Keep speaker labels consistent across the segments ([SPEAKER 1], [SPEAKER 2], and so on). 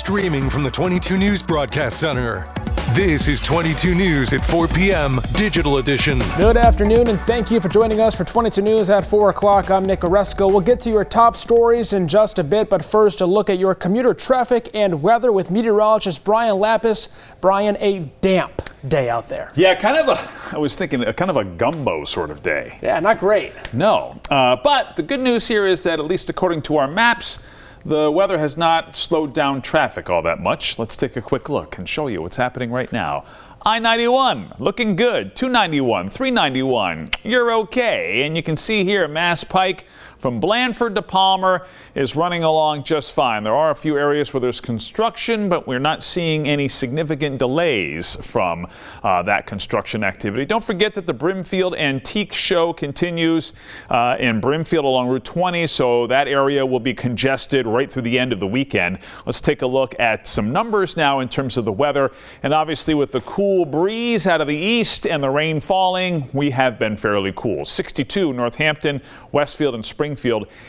[SPEAKER 1] streaming from the 22 News Broadcast Center. This is 22 News at 4 p.m. Digital Edition.
[SPEAKER 2] Good afternoon, and thank you for joining us for 22 News at 4 o'clock. I'm Nick Oresko. We'll get to your top stories in just a bit, but first a look at your commuter traffic and weather with meteorologist Brian Lapis. Brian, a damp day out there.
[SPEAKER 3] Yeah, I was thinking kind of a gumbo sort of day.
[SPEAKER 2] Yeah, not great.
[SPEAKER 3] No, but the good news here is that at least according to our maps, the weather has not slowed down traffic all that much. Let's take a quick look and show you what's happening right now. I-91, looking good. 291, 391, you're okay. And you can see here Mass Pike from Blandford to Palmer is running along just fine. There are a few areas where there's construction, but we're not seeing any significant delays from that construction activity. Don't forget that the Brimfield Antique Show continues in Brimfield along Route 20, so that area will be congested right through the end of the weekend. Let's take a look at some numbers now in terms of the weather. And obviously with the cool breeze out of the east and the rain falling, we have been fairly cool. 62 Northampton, Westfield, and Springfield.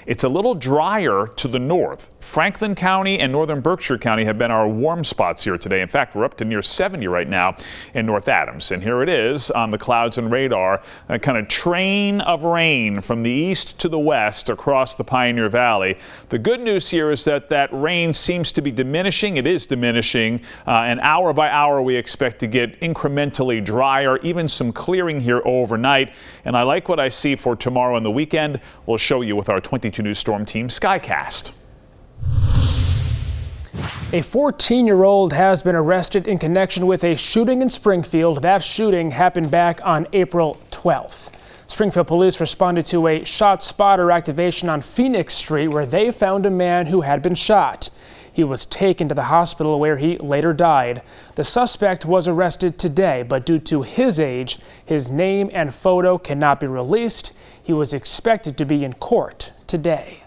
[SPEAKER 3] It's a little drier to the north. Franklin County and northern Berkshire County have been our warm spots here today. In fact, we're up to near 70 right now in North Adams. And here it is on the clouds and radar, a kind of train of rain from the east to the west across the Pioneer Valley. The good news here is that that rain seems to be diminishing. It is diminishing. And hour by hour, we expect to get incrementally drier, even some clearing here overnight. And I like what I see for tomorrow and the weekend. We'll show you with our 22 News Storm Team Skycast.
[SPEAKER 2] A 14-year-old has been arrested in connection with a shooting in Springfield. That shooting happened back on April 12th. Springfield police responded to a shot spotter activation on Phoenix Street where they found a man who had been shot. He was taken to the hospital where he later died. The suspect was arrested today, but due to his age, his name and photo cannot be released. He was expected to be in court today.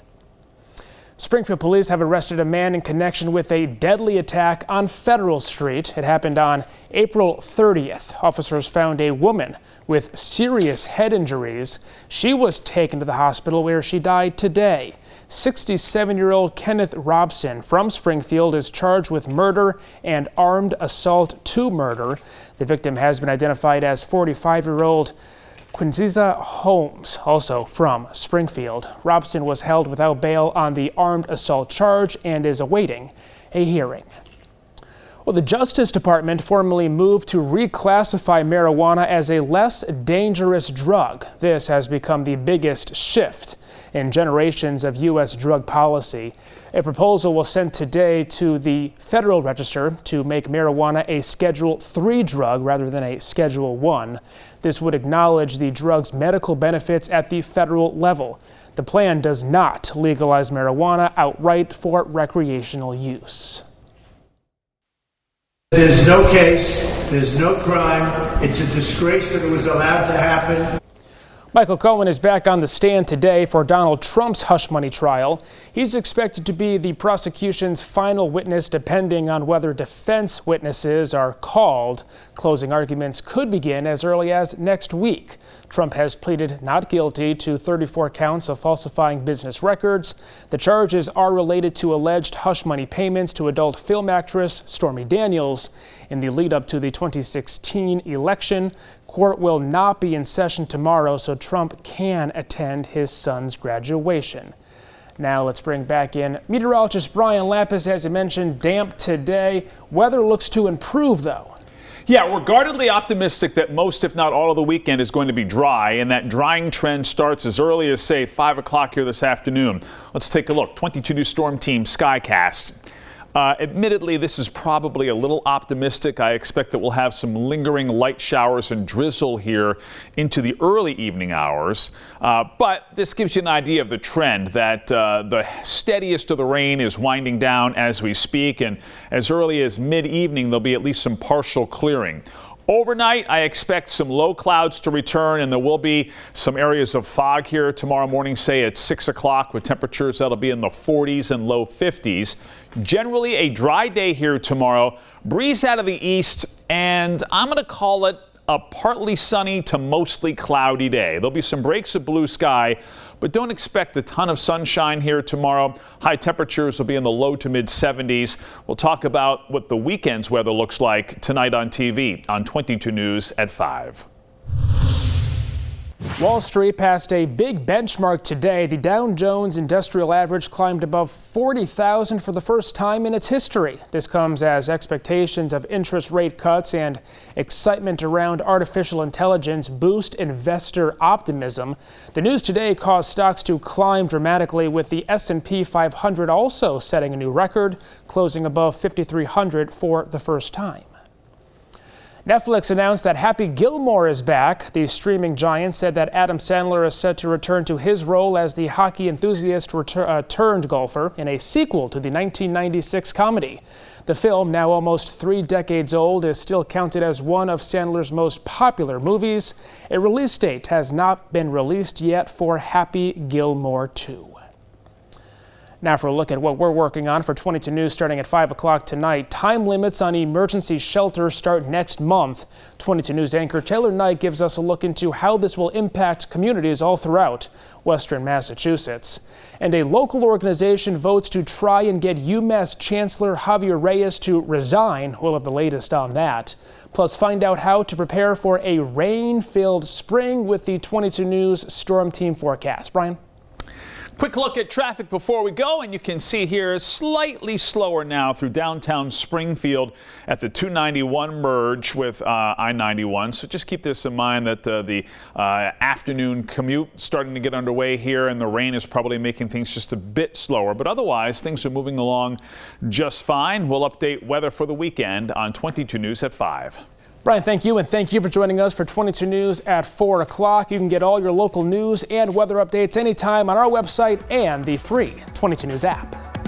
[SPEAKER 2] Springfield police have arrested a man in connection with a deadly attack on Federal Street. It happened on April 30th. Officers found a woman with serious head injuries. She was taken to the hospital where she died today. 67-year-old Kenneth Robson from Springfield is charged with murder and armed assault to murder. The victim has been identified as 45-year-old Quinziza Holmes, also from Springfield. Robson was held without bail on the armed assault charge and is awaiting a hearing. Well, the Justice Department formally moved to reclassify marijuana as a less dangerous drug. This has become the biggest shift in generations of U.S. drug policy. A proposal was sent today to the Federal Register to make marijuana a Schedule III drug rather than a Schedule I. This would acknowledge the drug's medical benefits at the federal level. The plan does not legalize marijuana outright for recreational use.
[SPEAKER 4] There's no case, there's no crime. It's a disgrace that it was allowed to happen.
[SPEAKER 2] Michael Cohen is back on the stand today for Donald Trump's hush money trial. He's expected to be the prosecution's final witness depending on whether defense witnesses are called. Closing arguments could begin as early as next week. Trump has pleaded not guilty to 34 counts of falsifying business records. The charges are related to alleged hush money payments to adult film actress Stormy Daniels. In the lead up to the 2016 election, court will not be in session tomorrow, so Trump can attend his son's graduation. Now let's bring back in meteorologist Brian Lapis. As you mentioned, damp today. Weather looks to improve, though.
[SPEAKER 3] Yeah, we're guardedly optimistic that most, if not all, of the weekend is going to be dry, and that drying trend starts as early as, say, 5 o'clock here this afternoon. Let's take a look. 22 News Storm Team Skycast. Admittedly, this is probably a little optimistic. I expect that we'll have some lingering light showers and drizzle here into the early evening hours. But this gives you an idea of the trend that the steadiest of the rain is winding down as we speak. And as early as mid-evening, there'll be at least some partial clearing. Overnight, I expect some low clouds to return, and there will be some areas of fog here tomorrow morning, say at 6 o'clock, with temperatures that'll be in the 40s and low 50s. Generally a dry day here tomorrow. Breeze out of the east, and I'm going to call it a partly sunny to mostly cloudy day. There'll be some breaks of blue sky, but don't expect a ton of sunshine here tomorrow. High temperatures will be in the low to mid 70s. We'll talk about what the weekend's weather looks like tonight on TV on 22 News at 5.
[SPEAKER 2] Wall Street passed a big benchmark today. The Dow Jones Industrial Average climbed above 40,000 for the first time in its history. This comes as expectations of interest rate cuts and excitement around artificial intelligence boost investor optimism. The news today caused stocks to climb dramatically, with the S&P 500 also setting a new record, closing above 5,300 for the first time. Netflix announced that Happy Gilmore is back. The streaming giant said that Adam Sandler is set to return to his role as the hockey enthusiast turned golfer in a sequel to the 1996 comedy. The film, now almost 3 decades old, is still counted as one of Sandler's most popular movies. A release date has not been released yet for Happy Gilmore 2. Now for a look at what we're working on for 22 News starting at 5 o'clock tonight. Time limits on emergency shelters start next month. 22 News anchor Taylor Knight gives us a look into how this will impact communities all throughout Western Massachusetts. And a local organization votes to try and get UMass Chancellor Javier Reyes to resign. We'll have the latest on that. Plus, find out how to prepare for a rain-filled spring with the 22 News Storm Team forecast. Brian?
[SPEAKER 3] Quick look at traffic before we go, and you can see here slightly slower now through downtown Springfield at the 291 merge with I-91. So just keep this in mind that the afternoon commute starting to get underway here, and the rain is probably making things just a bit slower. But otherwise, things are moving along just fine. We'll update weather for the weekend on 22 News at 5.
[SPEAKER 2] Brian, thank you, and thank you for joining us for 22 News at 4 o'clock. You can get all your local news and weather updates anytime on our website and the free 22 News app.